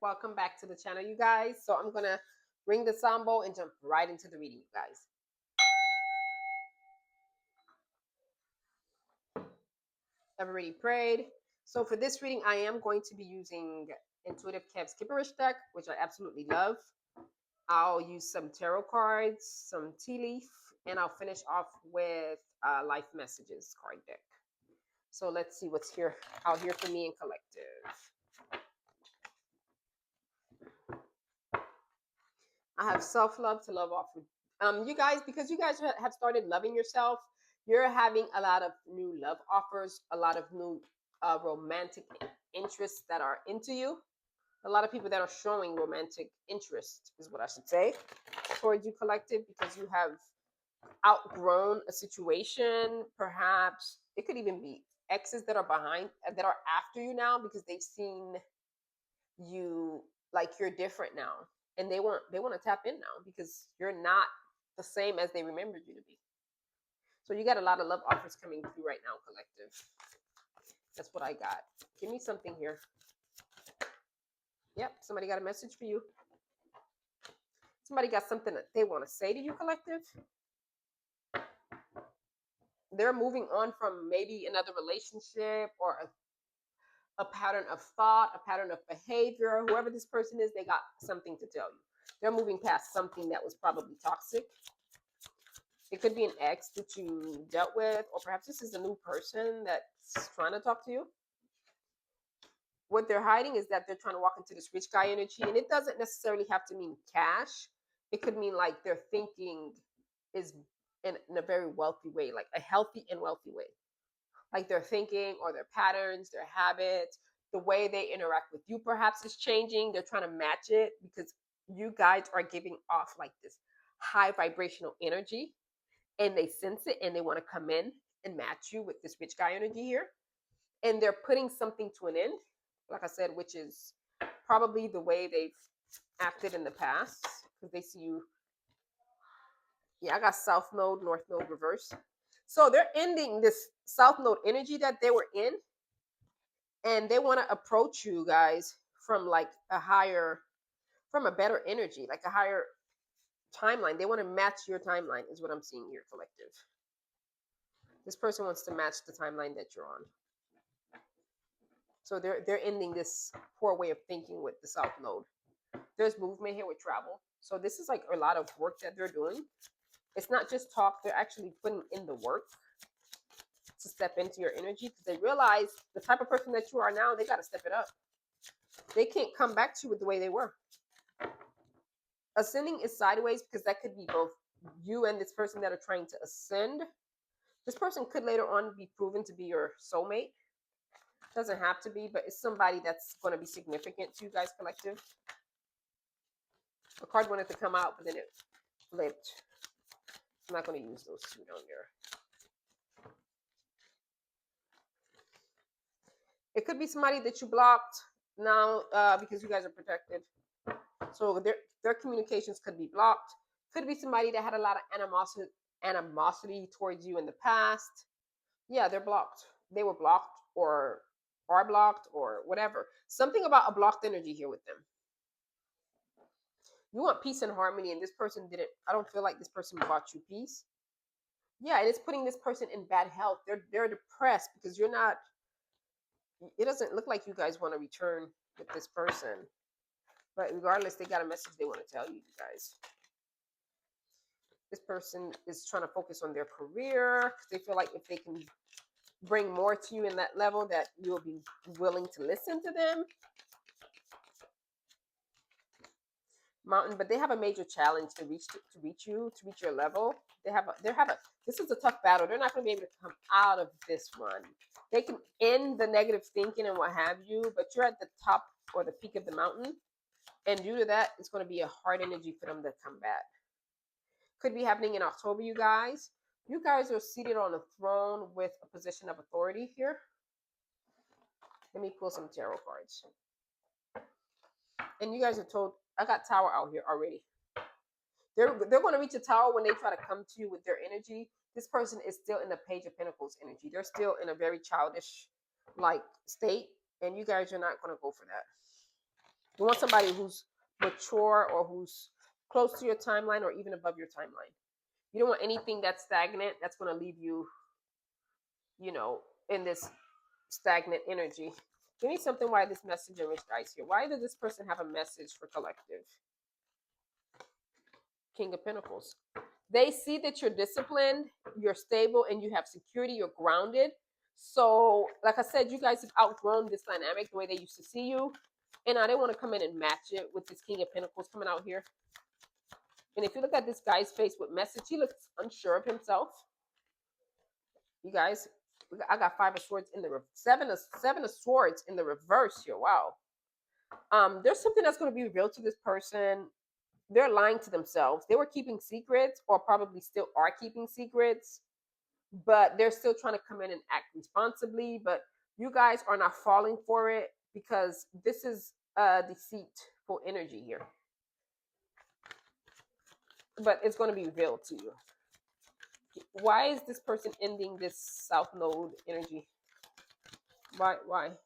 Welcome back to the channel, you guys. So I'm gonna ring the sound bowl and jump right into the reading, you guys. Everybody prayed. So for this reading, I am going to be using Intuitive Kev Skipperish deck, which I absolutely love. I'll use some tarot cards, some tea leaf, and I'll finish off with Life Messages card deck. So let's see what's here out here for me in collective. I have self-love to love off. You guys, because you guys have started loving yourself, you're having a lot of new love offers, a lot of new romantic interests that are into you. A lot of people that are showing romantic interest is what I should say towards you, collective, because you have outgrown a situation. Perhaps it could even be exes that are behind, that are after you now because they've seen you like you're different now, and they want to tap in now because you're not the same as they remembered you to be. So you got a lot of love offers coming through right now, collective. That's what I got. Give me something here. Yep, somebody got a message for you. Somebody got something that they want to say to you, collective. They're moving on from maybe another relationship or a pattern of thought, a pattern of behavior. Whoever this person is, they got something to tell you. They're moving past something that was probably toxic. It could be an ex that you dealt with, or perhaps this is a new person that's trying to talk to you. What they're hiding is that they're trying to walk into this rich guy energy, and it doesn't necessarily have to mean cash. It could mean like their thinking is in a very wealthy way, like a healthy and wealthy way. Like their thinking or their patterns, their habits, the way they interact with you perhaps is changing. They're trying to match it because you guys are giving off like this high vibrational energy, and they sense it and they want to come in and match you with this rich guy energy here. And they're putting something to an end, like I said, which is probably the way they've acted in the past because they see you. Yeah, I got South Node, North Node reverse. So they're ending this South Node energy that they were in, and they want to approach you guys from like from a better energy, like a higher timeline. They want to match your timeline, is what I'm seeing here, collective. This person wants to match the timeline that you're on. So they're ending this poor way of thinking with the South Node. There's movement here with travel. So this is like a lot of work that they're doing. It's not just talk, they're actually putting in the work to step into your energy because they realize the type of person that you are now, they got to step it up. They can't come back to you with the way they were. Ascending is sideways because that could be both you and this person that are trying to ascend. This person could later on be proven to be your soulmate. Doesn't have to be, but it's somebody that's going to be significant to you guys, collective. A card wanted to come out, but then it flipped. I'm not going to use those two down there. It could be somebody that you blocked now because you guys are protected. So their communications could be blocked. Could be somebody that had a lot of animosity towards you in the past. Yeah, they're blocked. They were blocked or are blocked or whatever. Something about a blocked energy here with them. You want peace and harmony, and this person didn't. I don't feel like this person brought you peace. Yeah, and it's putting this person in bad health. They're depressed because you're not. It doesn't look like you guys want to return with this person. But regardless, they got a message they want to tell you guys. This person is trying to focus on their career because they feel like if they can bring more to you in that level, that you'll be willing to listen to them. Mountain, but they have a major challenge to reach your level. This is a tough battle. They're not going to be able to come out of this one. They can end the negative thinking and what have you, but you're at the top or the peak of the mountain. And due to that, it's going to be a hard energy for them to come back. Could be happening in October, you guys. You guys are seated on a throne with a position of authority here. Let me pull some tarot cards. And you guys are told, I got Tower out here already. They're going to reach a tower when they try to come to you with their energy. This person is still in the Page of Pentacles energy. They're still in a very childish like state, and you guys are not going to go for that. You want somebody who's mature or who's close to your timeline or even above your timeline. You don't want anything that's stagnant that's going to leave you, in this stagnant energy. Give me something why this message and rich dice here. Why does this person have a message for collective? King of Pentacles. They see that you're disciplined, you're stable, and you have security, you're grounded. So, like I said, you guys have outgrown this dynamic the way they used to see you. And now they want to come in and match it with this King of Pentacles coming out here. And if you look at this guy's face with message, he looks unsure of himself. You guys, I got 5 of swords in the seven of swords in the reverse here. Wow. There's something that's going to be revealed to this person. They're lying to themselves. They were keeping secrets, or probably still are keeping secrets, but they're still trying to come in and act responsibly. But you guys are not falling for it because this is a deceitful energy here. But it's going to be revealed to you. Why is this person ending this South Node energy? Why? I'll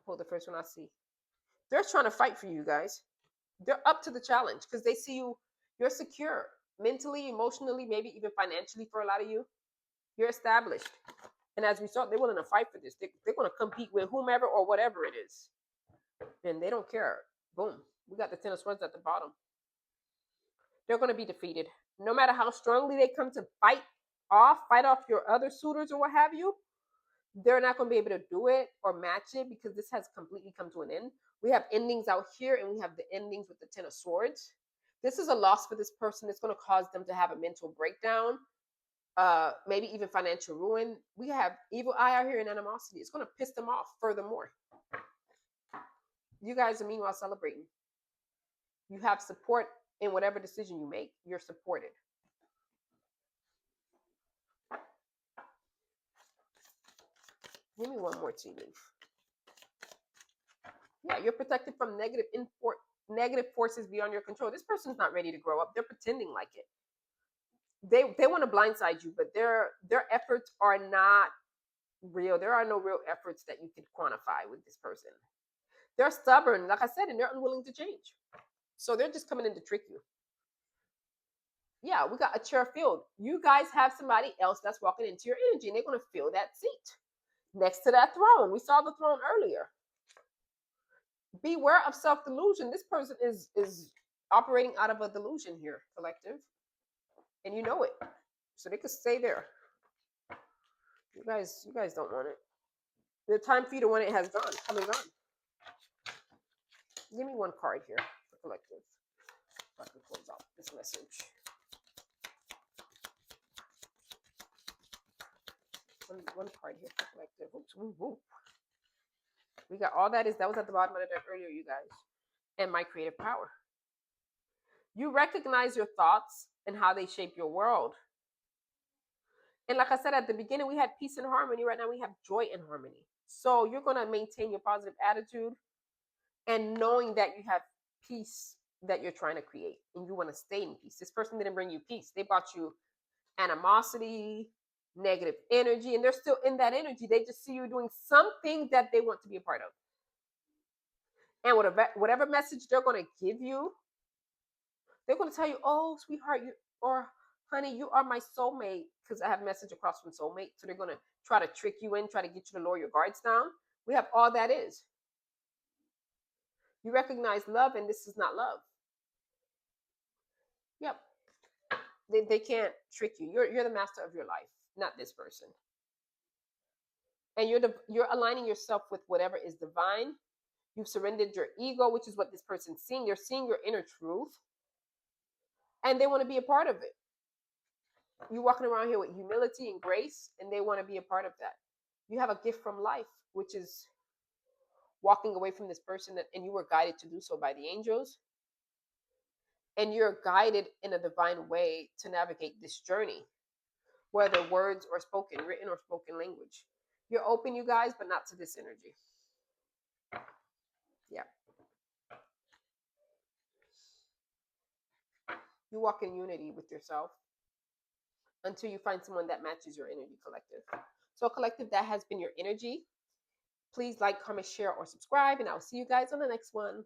pull the first one I see. They're trying to fight for you guys. They're up to the challenge because they see you're secure mentally, emotionally, maybe even financially for a lot of you. You're established. And as we saw, they're willing to fight for this. They're going to compete with whomever or whatever it is. And they don't care. Boom. We got the 10 of swords at the bottom. They're going to be defeated. No matter how strongly they come to fight off your other suitors or what have you, they're not going to be able to do it or match it because this has completely come to an end. We have endings out here and we have the endings with the 10 of swords. This is a loss for this person. It's going to cause them to have a mental breakdown, maybe even financial ruin. We have evil eye out here and animosity. It's going to piss them off furthermore. You guys are meanwhile celebrating. You have support in whatever decision you make. You're supported. Give me one more tea leaf. Yeah, you're protected from negative forces beyond your control. This person's not ready to grow up. They're pretending like it. They want to blindside you, but their efforts are not real. There are no real efforts that you can quantify with this person. They're stubborn, like I said, and they're unwilling to change. So they're just coming in to trick you. Yeah, we got a chair filled. You guys have somebody else that's walking into your energy, and they're going to fill that seat next to that throne. We saw the throne earlier. Beware of self-delusion. This person is operating out of a delusion here, collective. And you know it. So they could stay there. You guys don't want it. The time for you to want it has gone, come and gone. Give me one card here for collective. So I can close out this message. One card here for collective. Oops, woo. We got all that was at the bottom of that earlier, you guys. And my creative power. You recognize your thoughts and how they shape your world. And like I said at the beginning, we had peace and harmony. Right now we have joy and harmony. So you're going to maintain your positive attitude and knowing that you have peace that you're trying to create and you want to stay in peace. This person didn't bring you peace. They brought you animosity, negative energy, and they're still in that energy. They just see you doing something that they want to be a part of. And whatever message they're going to give you, they're going to tell you, oh, sweetheart, or honey, you are my soulmate, because I have a message across from soulmate. So they're going to try to trick you in, try to get you to lower your guards down. We have all that is. You recognize love, and this is not love. Yep. They can't trick you. You're the master of your life, not this person. And you're aligning yourself with whatever is divine. You've surrendered your ego, which is what this person's seeing. They're seeing your inner truth, and they want to be a part of it. You're walking around here with humility and grace, and they want to be a part of that. You have a gift from life, which is walking away from this person, and you were guided to do so by the angels. And you're guided in a divine way to navigate this journey, whether words or spoken, written or spoken language. You're open, you guys, but not to this energy. Yeah. You walk in unity with yourself until you find someone that matches your energy, collective. So collective, that has been your energy. Please like, comment, share, or subscribe, and I'll see you guys on the next one.